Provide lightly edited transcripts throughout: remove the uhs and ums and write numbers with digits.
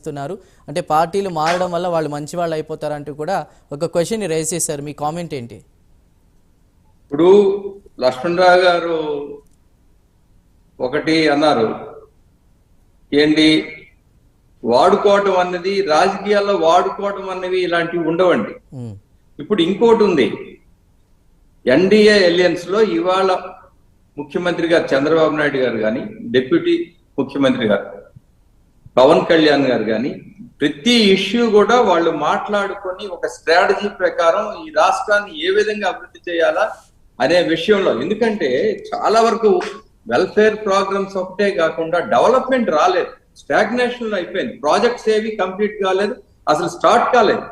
చేస్తున్నారు. అంటే పార్టీలు మారడం వల్ల వాళ్ళు మంచి వాళ్ళు అయిపోతారంటూ కూడా ఒక క్వశ్చన్ రైజ్ చేశారు. మీ కామెంట్ ఏంటి? ఇప్పుడు లక్ష్మణరావు గారు ఒకటి అన్నారు, ఏంటి వాడుకోవటం అన్నది రాజకీయాల్లో వాడుకోవటం అన్నవి ఇలాంటివి ఉండవండి. ఇప్పుడు ఇంకోటి ఉంది, ఎన్డీఏ ఎలియన్స్ లో ఇవాళ ముఖ్యమంత్రి గారు చంద్రబాబు నాయుడు గారు కానీ, డిప్యూటీ ముఖ్యమంత్రి గారు పవన్ కళ్యాణ్ గారు కానీ, ప్రతి ఇష్యూ కూడా వాళ్ళు మాట్లాడుకొని ఒక స్ట్రాటజీ ప్రకారం ఈ రాష్ట్రాన్ని ఏ విధంగా అభివృద్ధి చేయాలా అనే విషయంలో, ఎందుకంటే చాలా వరకు వెల్ఫేర్ ప్రోగ్రామ్స్ ఒకటే కాకుండా డెవలప్మెంట్ రాలేదు, స్టాగ్నేషన్ అయిపోయింది, ప్రాజెక్ట్స్ ఏవి కంప్లీట్ కాలేదు, అసలు స్టార్ట్ కాలేదు,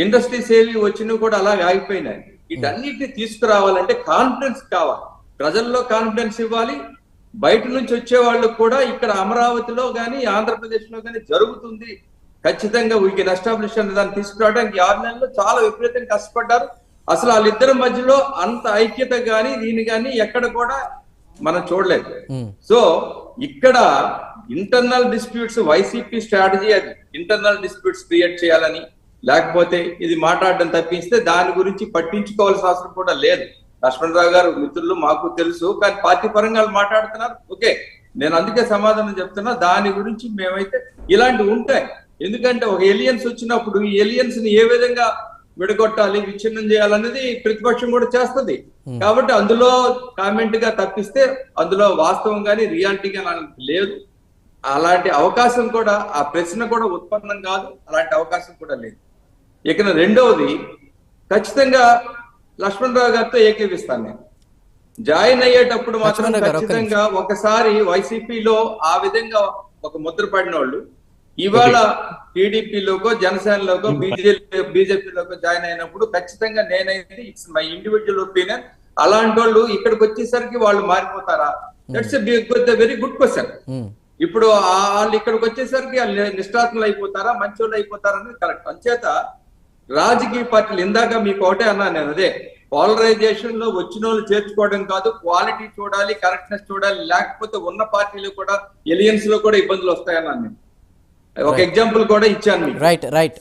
ఇండస్ట్రీస్ ఏవి వచ్చినవి కూడా అలాగే ఆగిపోయినాయి. వీటన్నిటిని తీసుకురావాలంటే కాన్ఫిడెన్స్ కావాలి, ప్రజల్లో కాన్ఫిడెన్స్ ఇవ్వాలి. బయట నుంచి వచ్చే వాళ్ళకు కూడా ఇక్కడ అమరావతిలో కానీ ఆంధ్రప్రదేశ్ లో కానీ జరుగుతుంది, ఖచ్చితంగా వీ కెన్ ఎస్టాబ్లిష్ అనే దాన్ని తీసుకురావడానికి 6 నెలల్లో చాలా విపరీతంగా కష్టపడ్డారు. అసలు వాళ్ళిద్దరి మధ్యలో అంత ఐక్యత కానీ దీని కానీ ఎక్కడ కూడా మనం చూడలేదు. సో ఇక్కడ ఇంటర్నల్ డిస్ప్యూట్స్, వైసీపీ స్ట్రాటజీ అది ఇంటర్నల్ డిస్ప్యూట్స్ క్రియేట్ చేయాలని, లేకపోతే ఇది మాట్లాడడం తప్పిస్తే దాని గురించి పట్టించుకోవాల్సిన అవసరం కూడా లేదు. లక్ష్మణరావు గారు మిత్రులు మాకు తెలుసు, కానీ పార్టీ పరంగా మాట్లాడుతున్నారు. ఓకే, నేను అందుకే సమాధానం చెప్తున్నా, దాని గురించి మేమైతే ఇలాంటివి ఉంటాయి. ఎందుకంటే ఒక ఎలియన్స్ వచ్చినప్పుడు ఈ ఎలియన్స్ ని ఏ విధంగా విడగొట్టాలి, విచ్ఛిన్నం చేయాలనేది ప్రతిపక్షం కూడా చేస్తుంది. కాబట్టి అందులో కామెంట్ గా తప్పిస్తే అందులో వాస్తవం కానీ రియాలిటీగా నాకు లేదు. అలాంటి అవకాశం కూడా, ఆ ప్రశ్న కూడా ఉత్పన్నం కాదు, అలాంటి అవకాశం కూడా లేదు. ఇక రెండవది, ఖచ్చితంగా లక్ష్మణరావు గారితో ఏకీపిస్తాను. నేను జాయిన్ అయ్యేటప్పుడు మాత్రం ఖచ్చితంగా ఒకసారి వైసీపీలో ఆ విధంగా ఒక ముద్ర పడిన వాళ్ళు ఇవాళ టీడీపీలోకో జనసేనలోకో బీజేపీలోకో జాయిన్ అయినప్పుడు ఖచ్చితంగా నేనైతే ఇట్స్ మై ఇండివిజువల్ ఒపీనియన్, అలాంటి వాళ్ళు ఇక్కడికి వచ్చేసరికి వాళ్ళు మారిపోతారా? That's a very good question. ఇప్పుడు వాళ్ళు ఇక్కడికి వచ్చేసరికి వాళ్ళు నిష్ఠాత్మలు అయిపోతారా, మంచోళ్ళు అయిపోతారా అనేది కరెక్ట్. అంచేత రాజకీయ పార్టీలు, ఇందాక మీకు ఒకటే అన్నా నేను, అదే పోలరైజేషన్ లో వచ్చిన వాళ్ళు చేర్చుకోవడం కాదు, క్వాలిటీ చూడాలి, కరెక్ట్నెస్ చూడాలి, లేకపోతే ఉన్న పార్టీలు కూడా ఎలియన్స్ లో కూడా ఇబ్బందులు వస్తాయన్నా నేను ఒక ఎగ్జాంపుల్ కూడా ఇచ్చాను. రైట్ రైట్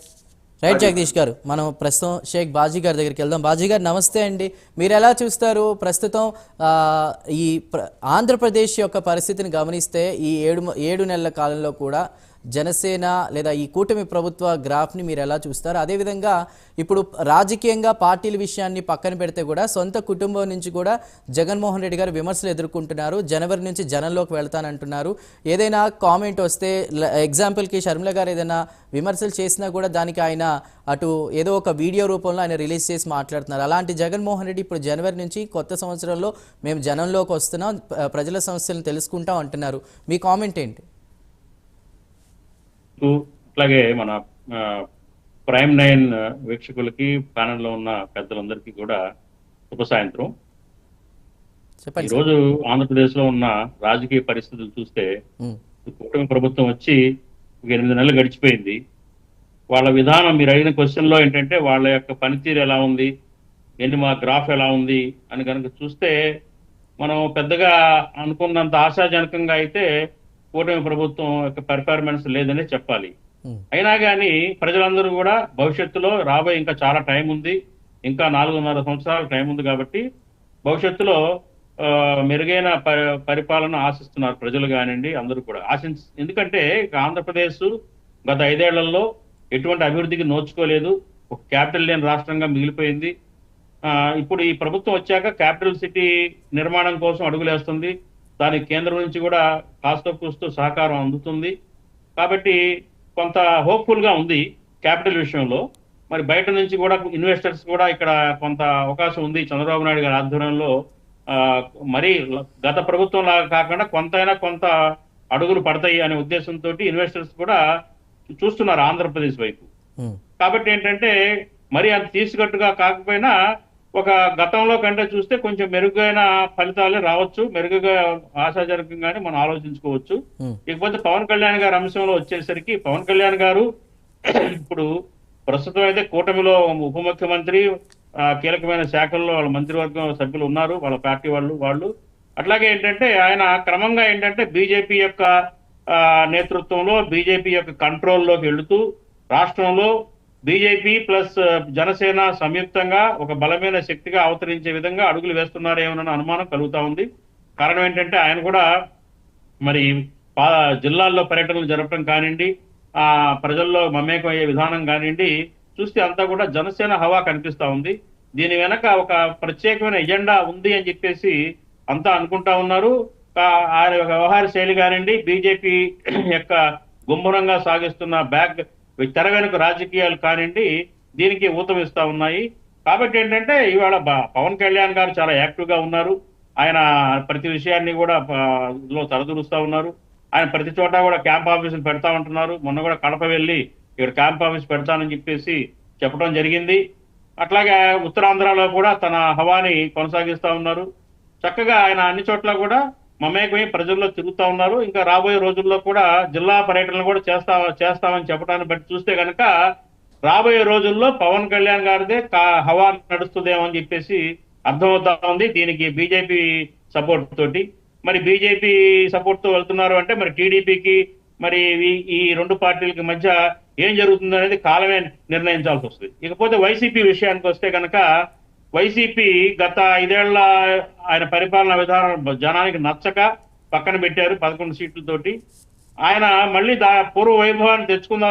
రైట్ జగదీష్ గారు, మనం ప్రస్తుతం షేక్ బాజీ గారి దగ్గరికి వెళ్దాం. బాజీ గారు నమస్తే అండి. మీరు ఎలా చూస్తారు ప్రస్తుతం ఈ ఆంధ్రప్రదేశ్ యొక్క పరిస్థితిని గమనిస్తే ఈ 7 నెలల కాలంలో కూడా జనసేన లేదా ఈ కూటమి ప్రభుత్వ గ్రాఫ్ని మీరు ఎలా చూస్తారు? అదేవిధంగా ఇప్పుడు రాజకీయంగా పార్టీల విషయాన్ని పక్కన పెడితే కూడా సొంత కుటుంబం నుంచి కూడా జగన్మోహన్ రెడ్డి గారు విమర్శలు ఎదుర్కొంటున్నారు. జనవరి నుంచి జనంలోకి వెళ్తానంటున్నారు. ఏదైనా కామెంట్ వస్తే, ఎగ్జాంపుల్కి షర్మిల గారు ఏదైనా విమర్శలు చేసినా కూడా దానికి ఆయన అటు ఏదో ఒక వీడియో రూపంలో ఆయన రిలీజ్ చేసి మాట్లాడుతున్నారు. అలాంటి జగన్మోహన్ రెడ్డి ఇప్పుడు జనవరి నుంచి కొత్త సంవత్సరంలో మేము జనంలోకి వస్తున్నాం, ప్రజల సమస్యలను తెలుసుకుంటాం అంటున్నారు. మీ కామెంట్ ఏంటి? అట్లాగే మన ప్రైమ్ 9 వీక్షకులకి, ప్యానెల్లో ఉన్న పెద్దలందరికీ కూడా శుభ సాయంత్రం. ఈరోజు ఆంధ్రప్రదేశ్ లో ఉన్న రాజకీయ పరిస్థితులు చూస్తే, కూటమి ప్రభుత్వం వచ్చి 8 నెలలు గడిచిపోయింది. వాళ్ళ విధానం, మీరు అడిగిన క్వశ్చన్ లో ఏంటంటే వాళ్ళ యొక్క పనితీరు ఎలా ఉంది, మా గ్రాఫ్ ఎలా ఉంది అని కనుక చూస్తే, మనం పెద్దగా అనుకున్నంత ఆశాజనకంగా అయితే కూటమి ప్రభుత్వం యొక్క పెర్ఫార్మెన్స్ లేదనే చెప్పాలి. అయినా కానీ ప్రజలందరూ కూడా భవిష్యత్తులో రాబోయే ఇంకా చాలా టైం ఉంది, ఇంకా 4.5 సంవత్సరాల టైం ఉంది కాబట్టి భవిష్యత్తులో మెరుగైన పరిపాలన ఆశిస్తున్నారు ప్రజలు కానివ్వండి, అందరూ కూడా ఎందుకంటే ఆంధ్రప్రదేశ్ గత 5 ఏళ్లలో ఎటువంటి అభివృద్ధికి నోచుకోలేదు, ఒక క్యాపిటల్ లేని రాష్ట్రంగా మిగిలిపోయింది. ఇప్పుడు ఈ ప్రభుత్వం వచ్చాక క్యాపిటల్ సిటీ నిర్మాణం కోసం అడుగులేస్తుంది. దానికి కేంద్రం నుంచి కూడా కాస్తో కూస్తూ సహకారం అందుతుంది. కాబట్టి కొంత హోప్ఫుల్ గా ఉంది క్యాపిటల్ విషయంలో. మరి బయట నుంచి కూడా ఇన్వెస్టర్స్ కూడా ఇక్కడ కొంత అవకాశం ఉంది. చంద్రబాబు నాయుడు గారి ఆధ్వర్యంలో మరి గత ప్రభుత్వం లాగా కాకుండా కొంత అడుగులు పడతాయి అనే ఉద్దేశంతో ఇన్వెస్టర్స్ కూడా చూస్తున్నారు ఆంధ్రప్రదేశ్ వైపు. కాబట్టి ఏంటంటే మరి అంత తీసుకట్టుగా కాకపోయినా ఒక గతంలో కంటే చూస్తే కొంచెం మెరుగైన ఫలితాలే రావచ్చు, మెరుగ్గా ఆశాజనకంగానే మనం ఆలోచించుకోవచ్చు. ఇకపోతే పవన్ కళ్యాణ్ గారి అంశంలో వచ్చేసరికి, పవన్ కళ్యాణ్ గారు ఇప్పుడు ప్రస్తుతం అయితే కూటమిలో ఉప ముఖ్యమంత్రి, కీలకమైన శాఖల్లో వాళ్ళ మంత్రివర్గం సభ్యులు ఉన్నారు, వాళ్ళ పార్టీ వాళ్ళు. అట్లాగే ఏంటంటే ఆయన క్రమంగా ఏంటంటే బీజేపీ యొక్క నేతృత్వంలో బీజేపీ యొక్క కంట్రోల్లోకి వెళుతూ రాష్ట్రంలో బీజేపీ ప్లస్ జనసేన సంయుక్తంగా ఒక బలమైన శక్తిగా అవతరించే విధంగా అడుగులు వేస్తున్నారేమోనన్న అనుమానం కలుగుతా ఉంది. కారణం ఏంటంటే ఆయన కూడా మరి జిల్లాల్లో పర్యటనలు జరపడం కానివ్వండి, ప్రజల్లో మమేకం అయ్యే విధానం కానివ్వండి చూస్తే అంతా కూడా జనసేన హవా కనిపిస్తా ఉంది. దీని వెనక ఒక ప్రత్యేకమైన ఎజెండా ఉంది అని చెప్పేసి అంతా అనుకుంటా ఉన్నారు. ఆయన యొక్క వ్యవహార శైలి కానివ్వండి, బీజేపీ యొక్క గుంభనంగా సాగిస్తున్న తెర వెనుక రాజకీయాలు కానివ్వండి దీనికి ఊతమిస్తా ఉన్నాయి. కాబట్టి ఏంటంటే ఇవాళ పవన్ కళ్యాణ్ గారు చాలా యాక్టివ్ గా ఉన్నారు. ఆయన ప్రతి విషయాన్ని కూడా లో తలదూరుస్తా ఉన్నారు. ఆయన ప్రతి చోట కూడా క్యాంప్ ఆఫీసులు పెడతా ఉంటున్నారు. మొన్న కూడా కడప వెళ్ళి ఇక్కడ క్యాంప్ ఆఫీస్ పెడతానని చెప్పేసి చెప్పడం జరిగింది. అట్లాగే ఉత్తరాంధ్రలో కూడా తన హవాని కొనసాగిస్తా ఉన్నారు. చక్కగా ఆయన అన్ని చోట్ల కూడా మమేకమై ప్రజల్లో తిరుగుతా ఉన్నారు. ఇంకా రాబోయే రోజుల్లో కూడా జిల్లా పర్యటనలు కూడా చేస్తామని చెప్పడాన్ని బట్టి చూస్తే కనుక రాబోయే రోజుల్లో పవన్ కళ్యాణ్ గారిదే హవా నడుస్తుందేమో అని చెప్పేసి అర్థమవుతా ఉంది. దీనికి బీజేపీ సపోర్ట్ తోటి మరి బీజేపీ సపోర్ట్ తో వెళ్తున్నారు అంటే మరి టీడీపీకి మరి ఈ రెండు పార్టీలకి మధ్య ఏం జరుగుతుంది అనేది కాలమే నిర్ణయించాల్సి వస్తుంది. ఇకపోతే వైసీపీ విషయానికి వస్తే కనుక వైసీపీ గత 5 ఏళ్ల ఆయన పరిపాలనా విధానం జనానికి నచ్చక పక్కన పెట్టారు 11 సీట్లతోటి. ఆయన మళ్ళీ పూర్వ వైభవాన్ని తెచ్చుకుందాం